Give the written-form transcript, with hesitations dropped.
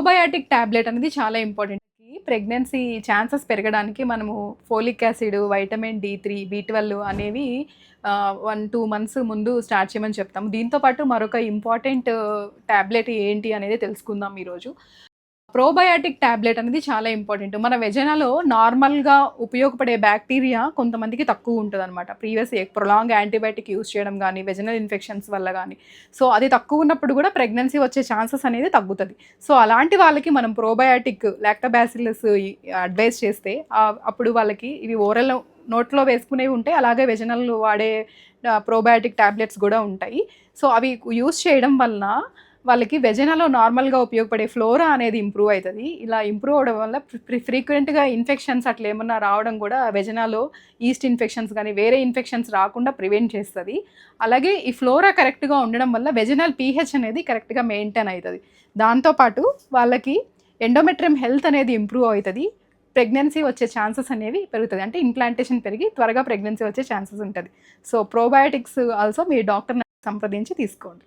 Probiotic tablet అనేది చాలా important. Pregnancy chances పెరగడానికి మనము ఫోలిక్ యాసిడ్, వైటమిన్ డి3, బి12 అనేవి 1-2 మంత్స్ ముందు స్టార్ట్ చేయమని చెప్తాము. దీంతో పాటు మరొక ఇంపార్టెంట్ టాబ్లెట్ ఏంటి అనేది తెలుసుకుందాం ఈరోజు. ప్రోబయాటిక్ టాబ్లెట్ అనేది చాలా ఇంపార్టెంట్. మన వెజనలో నార్మల్గా ఉపయోగపడే బ్యాక్టీరియా కొంతమందికి తక్కువ ఉంటుంది అనమాట. ప్రీవియస్ ప్రొలాంగ్ యాంటీబయాటిక్ యూస్ చేయడం కానీ, వెజనల్ ఇన్ఫెక్షన్స్ వల్ల కానీ, సో అది తక్కువ ఉన్నప్పుడు కూడా ప్రెగ్నెన్సీ వచ్చే ఛాన్సెస్ అనేది తగ్గుతుంది. సో అలాంటి వాళ్ళకి మనం ప్రోబయాటిక్ లాక్టోబాసిల్లస్ అడ్వైస్ చేస్తే అప్పుడు వాళ్ళకి ఇవి ఓరల్ నోట్లో వేసుకునేవి ఉంటాయి, అలాగే వెజనల్ వాడే ప్రోబయాటిక్ టాబ్లెట్స్ కూడా ఉంటాయి. సో అవి యూస్ చేయడం వలన వాళ్ళకి వెజనలో నార్మల్గా ఉపయోగపడే ఫ్లోరా అనేది ఇంప్రూవ్ అవుతుంది. ఇలా ఇంప్రూవ్ అవడం వల్ల ఫ్రీక్వెంట్గా ఇన్ఫెక్షన్స్ అట్లా ఏమన్నా రావడం కూడా వెజనాలో ఈస్ట్ ఇన్ఫెక్షన్స్ కానీ వేరే ఇన్ఫెక్షన్స్ రాకుండా ప్రివెంట్ చేస్తుంది. అలాగే ఈ ఫ్లోరా కరెక్ట్గా ఉండడం వల్ల వెజనల్ పీహెచ్ అనేది కరెక్ట్గా మెయింటైన్ అవుతుంది. దాంతోపాటు వాళ్ళకి ఎండోమెట్రియం హెల్త్ అనేది ఇంప్రూవ్ అవుతుంది. ప్రెగ్నెన్సీ వచ్చే ఛాన్సెస్ అనేవి పెరుగుతుంది. అంటే ఇంప్లాంటేషన్ పెరిగి త్వరగా ప్రెగ్నెన్సీ వచ్చే ఛాన్సెస్ ఉంటుంది. సో ప్రోబయాటిక్స్ ఆల్సో మీ డాక్టర్ని సంప్రదించి తీసుకోండి.